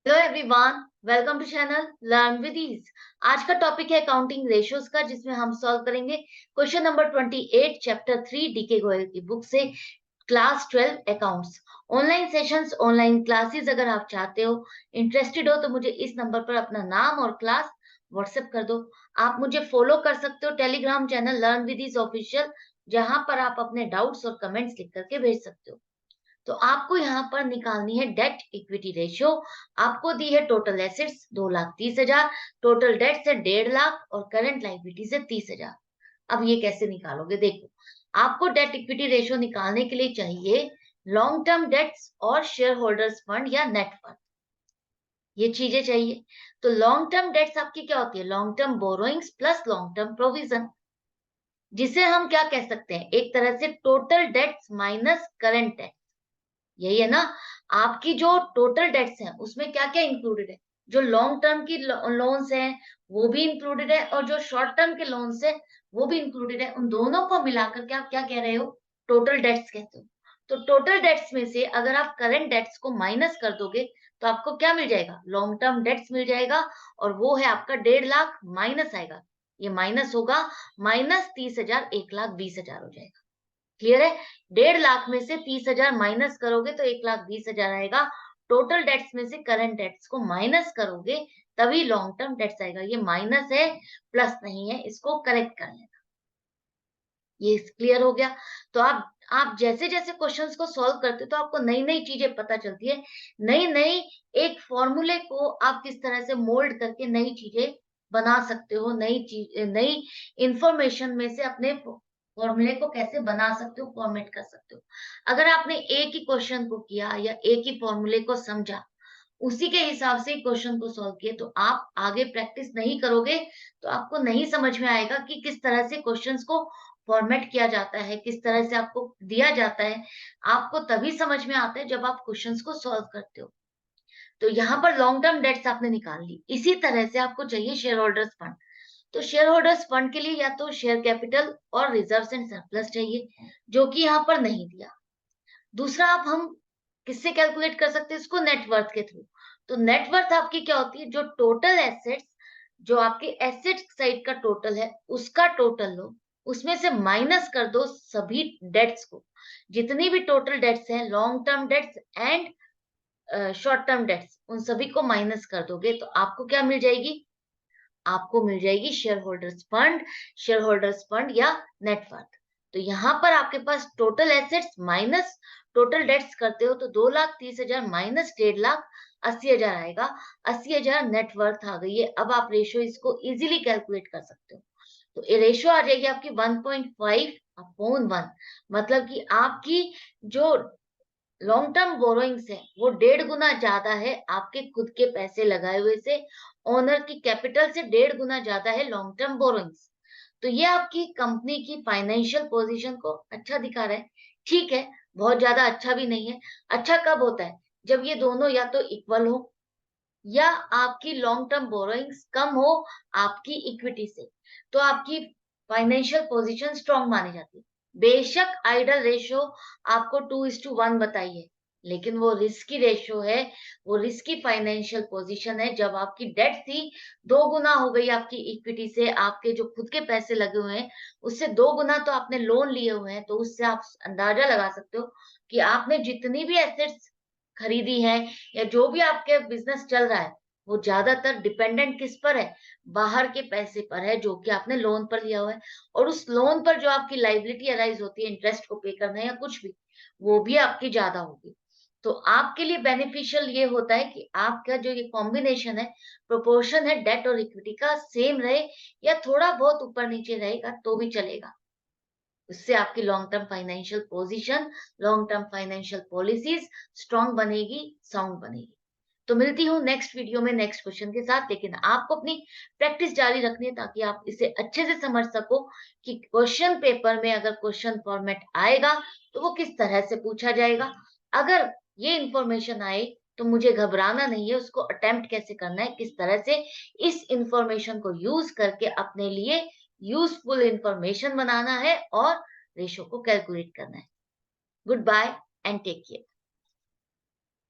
Hello everyone, welcome to channel learn with ease. आज का topic है अकाउंटिंग रेशियोज का, जिसमें हम सॉल्व करेंगे question number 28 chapter 3 D K Goyal की बुक से, class 12 accounts. Online sessions, online classes अगर आप चाहते हो, इंटरेस्टेड हो, तो मुझे इस नंबर पर अपना नाम और क्लास व्हाट्सएप कर दो। आप मुझे फॉलो कर सकते हो Telegram channel learn with ease official, जहां पर आप अपने डाउट्स और कमेंट्स लिख करके भेज सकते हो। तो आपको यहाँ पर निकालनी है डेट इक्विटी रेशियो। आपको दी है टोटल एसेट्स 2,30,000, टोटल डेट्स है 1.5 लाख और करंट लाइबिलिटीज है 30,000। अब ये कैसे निकालोगे? देखो, आपको डेट इक्विटी रेशियो निकालने के लिए चाहिए लॉन्ग टर्म डेट्स और शेयर होल्डर्स फंड या नेटवर्थ, ये चीजें चाहिए। तो लॉन्ग टर्म डेट्स आपकी क्या होती है? Long term borrowings plus long term provision, जिसे हम क्या कह सकते हैं, एक तरह से total debts minus current debt. यही है ना? आपकी जो टोटल डेट्स हैं उसमें क्या क्या इंक्लूडेड है? जो लॉन्ग टर्म की लोन्स हैं वो भी इंक्लूडेड है, और जो शॉर्ट टर्म के लोन्स है वो भी इंक्लूडेड है। उन दोनों को मिलाकर के आप क्या कह रहे हो? टोटल डेट्स कहते हो। तो टोटल डेट्स में से अगर आप करंट डेट्स को माइनस कर दोगे तो आपको क्या मिल जाएगा? लॉन्ग टर्म डेट्स मिल जाएगा, और वो है आपका 1.5 लाख माइनस आएगा। ये माइनस होगा, -30,000, 1,20,000 हो जाएगा। क्लियर है? 1.5 लाख में से 30,000 माइनस करोगे तो 1,20,000 आएगा। टोटल डेट्स में से करंट डेट्स को माइनस करोगे तभी लॉन्ग टर्म डेट्स आएगा। ये माइनस है, प्लस नहीं है, इसको करेक्ट कर लेना। ये क्लियर हो गया? तो आप जैसे जैसे क्वेश्चंस को सॉल्व करते हो तो आपको नई नई चीजें पता चलती है। नई नई एक फॉर्मूले को आप किस तरह से मोल्ड करके नई चीजें बना सकते हो, नई चीज, नई इंफॉर्मेशन में से अपने फॉर्मूले को कैसे बना सकते हो, फॉर्मेट कर सकते हो। अगर आपने एक ही क्वेश्चन को किया या एक ही फॉर्मूले को समझा, उसी के हिसाब से क्वेश्चन को सॉल्व किए, तो आप आगे प्रैक्टिस नहीं करोगे तो आपको नहीं समझ में आएगा कि किस तरह से क्वेश्चंस को फॉर्मेट किया जाता है, किस तरह से आपको दिया जाता है। आपको तभी समझ में आता है जब आप क्वेश्चंस को सॉल्व करते हो। तो यहाँ पर लॉन्ग टर्म डेट्स आपने निकाल ली। इसी तरह से आपको चाहिए शेयर होल्डर्स फंड। तो शेयर होल्डर्स फंड के लिए या तो शेयर कैपिटल और रिजर्व्स एंड सरप्लस चाहिए, जो कि यहाँ पर नहीं दिया। दूसरा, आप हम किससे कैलकुलेट कर सकते हैं इसको? नेटवर्थ के थ्रू। तो नेटवर्थ आपकी क्या होती है? जो टोटल एसेट्स, जो आपके एसेट साइड का टोटल है उसका टोटल लो, उसमें से माइनस कर दो सभी डेट्स को। जितनी भी टोटल डेट्स हैं, long term debts and short term debts, उन सभी को माइनस कर दोगे तो आपको क्या मिल जाएगी? आपको मिल जाएगी share holders fund, share holders fund या नेटवर्थ। तो यहाँ पर आपके पास total assets minus total debts करते हो तो 2,30,000 माइनस 1,80,000 आएगा। 80,000 नेटवर्थ आ गई है। अब आप रेशियो इसको इजीली कैलकुलेट कर सकते हो। तो ये रेशियो आ जाएगी आपकी 1.5/1, मतलब कि आपकी जो लॉन्ग टर्म बोरोइंग्स है वो 1.5 गुना ज्यादा है आपके खुद के पैसे लगाए हुए से। ओनर की कैपिटल से 1.5 गुना ज्यादा है लॉन्ग टर्म बोरोइंग्स। तो ये आपकी कंपनी की फाइनेंशियल पोजीशन को अच्छा दिखा रहा है। ठीक है, बहुत ज्यादा अच्छा भी नहीं है। अच्छा कब होता है? जब ये दोनों या तो इक्वल हो या आपकी लॉन्ग टर्म बोरोइंग्स कम हो आपकी इक्विटी से, तो आपकी फाइनेंशियल पोजीशन स्ट्रांग मानी जाती है। बेशक आइडल रेशियो आपको 2:1 बताई है, लेकिन वो रिस्की रेशियो है। वो रिस्की फाइनेंशियल पोजीशन है। जब आपकी डेट थी 2 गुना हो गई आपकी इक्विटी से, आपके जो खुद के पैसे लगे हुए हैं उससे 2 गुना तो आपने लोन लिए हुए हैं। तो उससे आप अंदाजा लगा सकते हो कि आपने जितनी भी एसेट्स खरीदी है या जो भी आपके बिजनेस चल रहा है, वो ज्यादातर डिपेंडेंट किस पर है? बाहर के पैसे पर है, जो कि आपने लोन पर लिया हुआ है। और उस लोन पर जो आपकी लाइबिलिटी अराइज होती है, इंटरेस्ट को पे करना या कुछ भी, वो भी आपकी ज्यादा होगी। तो आपके लिए बेनिफिशियल ये होता है कि आपका जो ये कॉम्बिनेशन है, प्रोपोर्शन है डेट और इक्विटी का, सेम रहे या थोड़ा बहुत ऊपर नीचे रहेगा तो भी चलेगा। उससे आपकी long term financial position, long term financial policies strong बनेगी, साउंड बनेगी। तो मिलती हूँ नेक्स्ट वीडियो में नेक्स्ट क्वेश्चन के साथ। लेकिन आपको अपनी प्रैक्टिस जारी रखनी है ताकि आप इसे अच्छे से समझ सको कि क्वेश्चन पेपर में अगर क्वेश्चन फॉर्मेट आएगा तो वो किस तरह से पूछा जाएगा। अगर ये इंफॉर्मेशन आए तो मुझे घबराना नहीं है, उसको अटेम्प्ट कैसे करना है, किस तरह से इस इंफॉर्मेशन को यूज करके अपने लिए यूजफुल इंफॉर्मेशन बनाना है और रेशो को कैलकुलेट करना है। Good bye and take care.